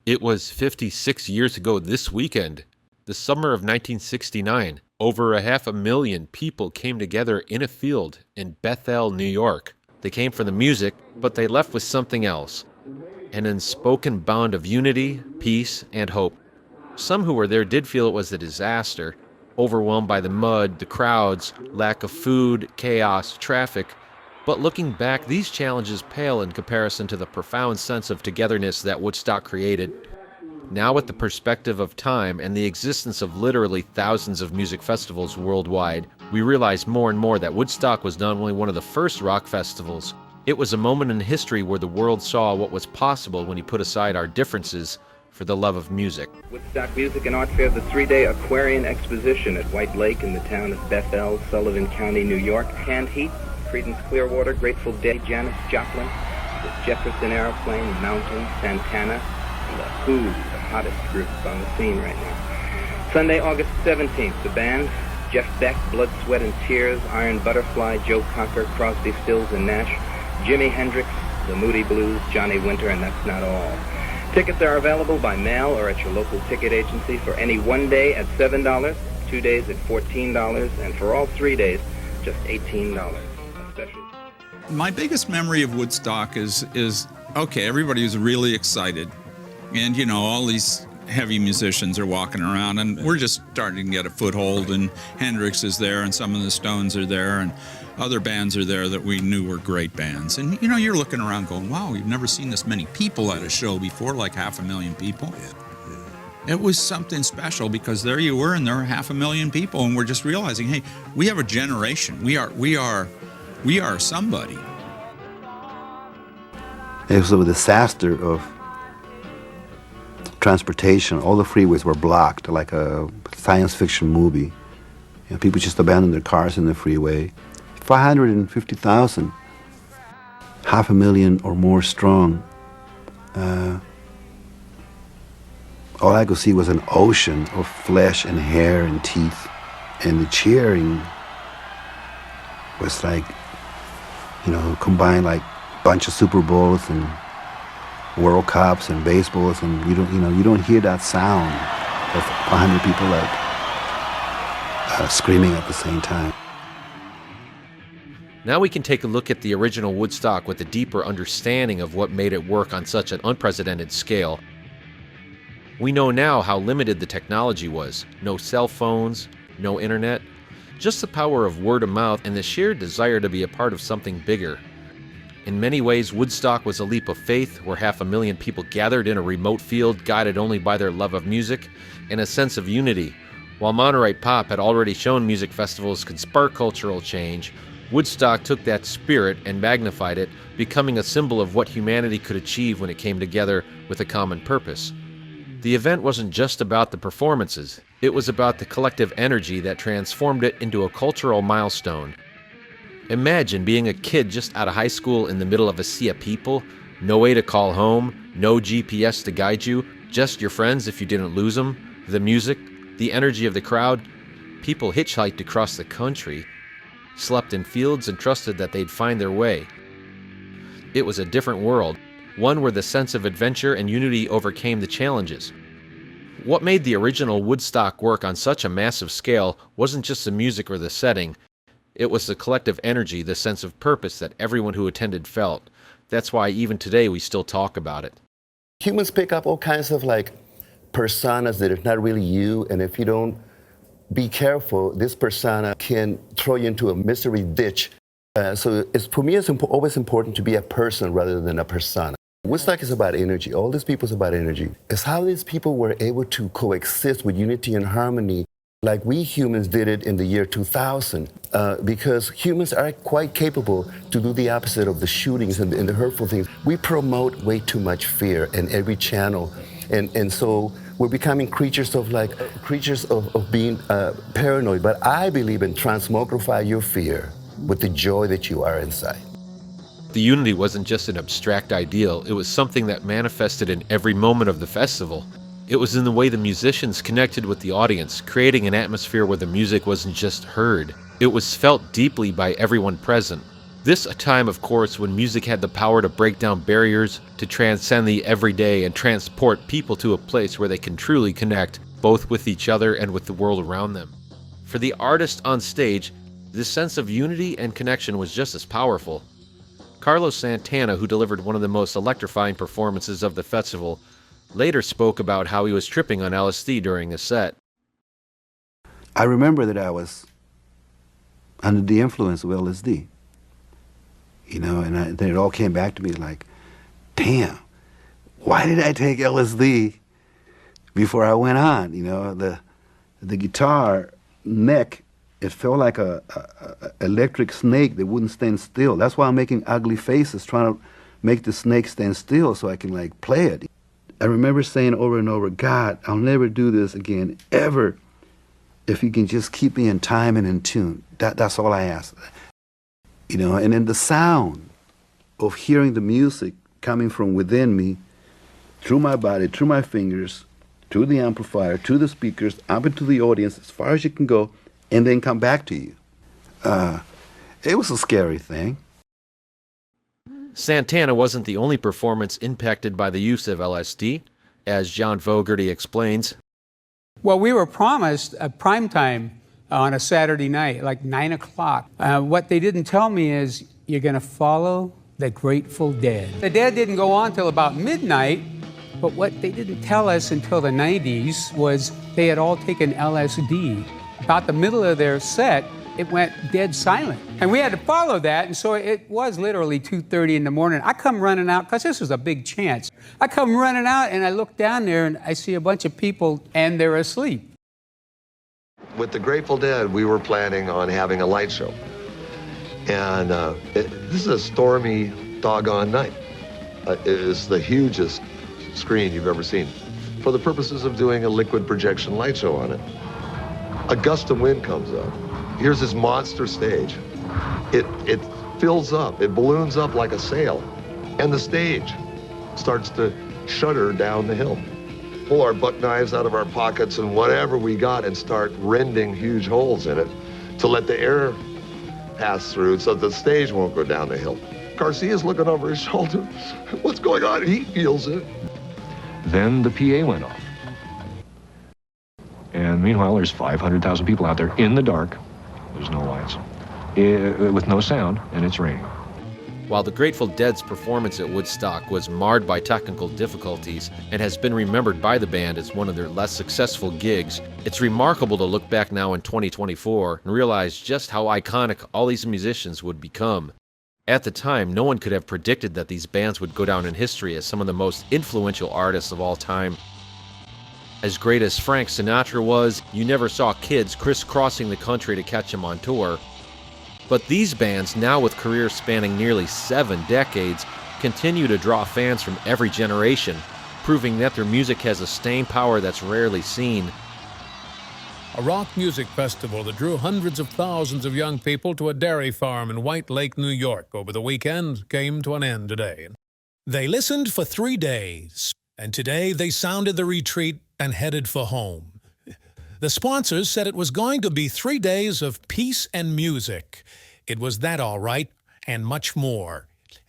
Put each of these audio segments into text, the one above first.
It was 56 years ago this weekend, the summer of 1969. Over 500,000 people came together in a field in Bethel, New York. They came for the music, but they left with something else, an unspoken bond of unity, peace, and hope. Some who were there did feel it was a disaster, overwhelmed by the mud, the crowds, lack of food, chaos, traffic. But looking back, these challenges pale in comparison to the profound sense of togetherness that Woodstock created. Now, with the perspective of time and the existence of literally thousands of music festivals worldwide, we realize more and more that Woodstock was not only one of the first rock festivals, it was a moment in history where the world saw what was possible when you put aside our differences for the love of music. Woodstock Music and Art Fair, the 3-day Aquarian Exposition at White Lake in the town of Bethel, Sullivan County, New York. Canned Heat, Creedence Clearwater, Grateful Dead, Janis Joplin, the Jefferson Airplane, Mountain, Santana, and the Who, the hottest group on the scene right now. Sunday, August 17th, the band, Jeff Beck, Blood, Sweat and Tears, Iron Butterfly, Joe Cocker, Crosby, Stills and Nash, Jimi Hendrix, the Moody Blues, Johnny Winter, and that's not all. Tickets are available by mail or at your local ticket agency for any one day at $7, 2 days at $14, and for all 3 days, just $18. Special. My biggest memory of Woodstock is okay, everybody was really excited. And, you know, all these heavy musicians are walking around, and we're just starting to get a foothold, and Hendrix is there, and some of the Stones are there, and other bands are there that we knew were great bands. And, you know, you're looking around going, wow, we've never seen this many people at a show before, like 500,000 people. It was something special because there you were, and there were 500,000 people, and we're just realizing, hey, we have a generation. We are somebody. It was a disaster of transportation. All the freeways were blocked, like a science fiction movie. You know, people just abandoned their cars in the freeway. 550,000, 500,000 or more strong. All I could see was an ocean of flesh and hair and teeth, and the cheering was like, you know, combined like a bunch of Super Bowls and World Cups and baseballs, and you don't hear that sound of 100 people like screaming at the same time. Now we can take a look at the original Woodstock with a deeper understanding of what made it work on such an unprecedented scale. We know now how limited the technology was. No cell phones, no internet, just the power of word of mouth and the sheer desire to be a part of something bigger. In many ways, Woodstock was a leap of faith where 500,000 people gathered in a remote field guided only by their love of music and a sense of unity. While Monterey Pop had already shown music festivals could spark cultural change, Woodstock took that spirit and magnified it, becoming a symbol of what humanity could achieve when it came together with a common purpose. The event wasn't just about the performances, it was about the collective energy that transformed it into a cultural milestone. Imagine being a kid just out of high school in the middle of a sea of people, no way to call home, no GPS to guide you, just your friends if you didn't lose them, the music, the energy of the crowd. People hitchhiked across the country, slept in fields and trusted that they'd find their way. It was a different world, one where the sense of adventure and unity overcame the challenges. What made the original Woodstock work on such a massive scale wasn't just the music or the setting, it was the collective energy, the sense of purpose that everyone who attended felt. That's why even today we still talk about it. Humans pick up all kinds of like personas that are not really you, and if you don't be careful, this persona can throw you into a misery ditch. For me, it's always important to be a person rather than a persona. Woodstock is about energy. All these people is about energy. It's how these people were able to coexist with unity and harmony like we humans did it in the year 2000, because humans are quite capable to do the opposite of the shootings and the hurtful things. We promote way too much fear in every channel, and so we're becoming creatures of being paranoid. But I believe in transmogrify your fear with the joy that you are inside. The unity wasn't just an abstract ideal, it was something that manifested in every moment of the festival. It was in the way the musicians connected with the audience, creating an atmosphere where the music wasn't just heard, it was felt deeply by everyone present. This a time, of course, when music had the power to break down barriers, to transcend the everyday and transport people to a place where they can truly connect, both with each other and with the world around them. For the artist on stage, this sense of unity and connection was just as powerful. Carlos Santana, who delivered one of the most electrifying performances of the festival, later spoke about how he was tripping on LSD during a set. I remember that I was under the influence of LSD. And then it all came back to me like, damn, why did I take LSD before I went on? The guitar neck, it felt like a electric snake that wouldn't stand still. That's why I'm making ugly faces, trying to make the snake stand still so I can play it. I remember saying over and over, God, I'll never do this again, ever, if you can just keep me in time and in tune. That's all I ask. And then the sound of hearing the music coming from within me, through my body, through my fingers, to the amplifier, to the speakers, up into the audience, as far as you can go, and then come back to you. It was a scary thing. Santana wasn't the only performance impacted by the use of LSD, as John Fogerty explains. Well, we were promised a prime time on a Saturday night, like 9 o'clock. What they didn't tell me is you're going to follow the Grateful Dead. The Dead didn't go on till about midnight, but what they didn't tell us until the 90s was they had all taken LSD. About the middle of their set, it went dead silent. And we had to follow that, and so it was literally 2:30 in the morning. I come running out, because this was a big chance. I come running out, and I look down there, and I see a bunch of people, and they're asleep. With the Grateful Dead, we were planning on having a light show. And this is a stormy, doggone night. It is the hugest screen you've ever seen, for the purposes of doing a liquid projection light show on it. A gust of wind comes up. Here's this monster stage. It fills up, it balloons up like a sail, and the stage starts to shudder down the hill. Pull our buck knives out of our pockets and whatever we got and start rending huge holes in it to let the air pass through so the stage won't go down the hill. Garcia's looking over his shoulder. What's going on? He feels it. Then the PA went off. And meanwhile, there's 500,000 people out there in the dark. There's no lights, with no sound, and it's raining. While the Grateful Dead's performance at Woodstock was marred by technical difficulties and has been remembered by the band as one of their less successful gigs, it's remarkable to look back now in 2024 and realize just how iconic all these musicians would become. At the time, no one could have predicted that these bands would go down in history as some of the most influential artists of all time. As great as Frank Sinatra was, you never saw kids crisscrossing the country to catch him on tour. But these bands, now with careers spanning nearly 7 decades, continue to draw fans from every generation, proving that their music has a staying power that's rarely seen. A rock music festival that drew hundreds of thousands of young people to a dairy farm in White Lake, New York over the weekend came to an end today. They listened for 3 days, and today they sounded the retreat and headed for home. The sponsors said it was going to be 3 days of peace and music. It was that all right, and much more.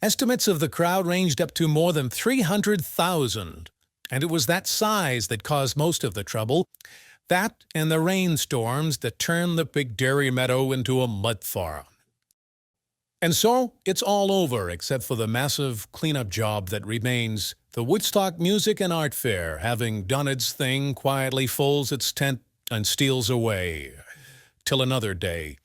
Estimates of the crowd ranged up to more than 300,000, and it was that size that caused most of the trouble. That and the rainstorms that turned the big dairy meadow into a mud farm. And so, it's all over except for the massive cleanup job that remains. The Woodstock Music and Art Fair, having done its thing, quietly folds its tent and steals away. Till another day.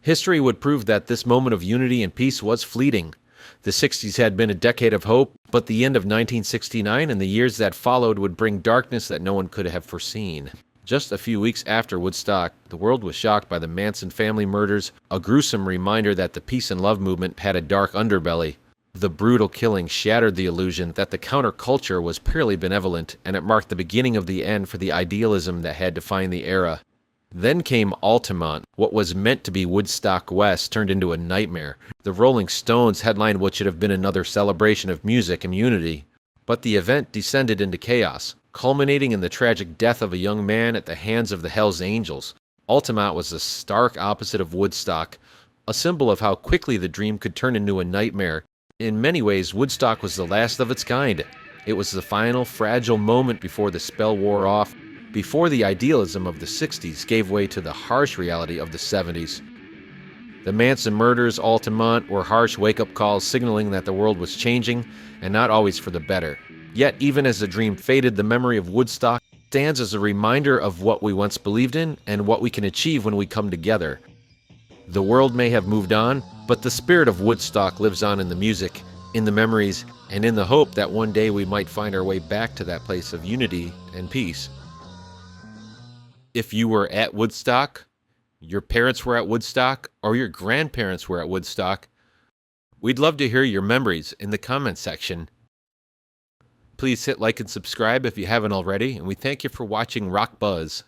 History would prove that this moment of unity and peace was fleeting. The 60s had been a decade of hope, but the end of 1969 and the years that followed would bring darkness that no one could have foreseen. Just a few weeks after Woodstock, the world was shocked by the Manson family murders, a gruesome reminder that the peace and love movement had a dark underbelly. The brutal killing shattered the illusion that the counterculture was purely benevolent, and it marked the beginning of the end for the idealism that had defined the era. Then came Altamont. What was meant to be Woodstock West turned into a nightmare. The Rolling Stones headlined what should have been another celebration of music and unity. But the event descended into chaos, culminating in the tragic death of a young man at the hands of the Hells Angels. Altamont was the stark opposite of Woodstock. a symbol of how quickly the dream could turn into a nightmare. In many ways, Woodstock was the last of its kind. It was the final fragile moment before the spell wore off, before the idealism of the 60s gave way to the harsh reality of the 70s. The Manson murders, Altamont, were harsh wake-up calls signaling that the world was changing, and not always for the better. Yet, even as the dream faded, the memory of Woodstock stands as a reminder of what we once believed in and what we can achieve when we come together. The world may have moved on, but the spirit of Woodstock lives on in the music, in the memories, and in the hope that one day we might find our way back to that place of unity and peace. If you were at Woodstock, your parents were at Woodstock, or your grandparents were at Woodstock, we'd love to hear your memories in the comments section. Please hit like and subscribe if you haven't already, and we thank you for watching Rock Buzz.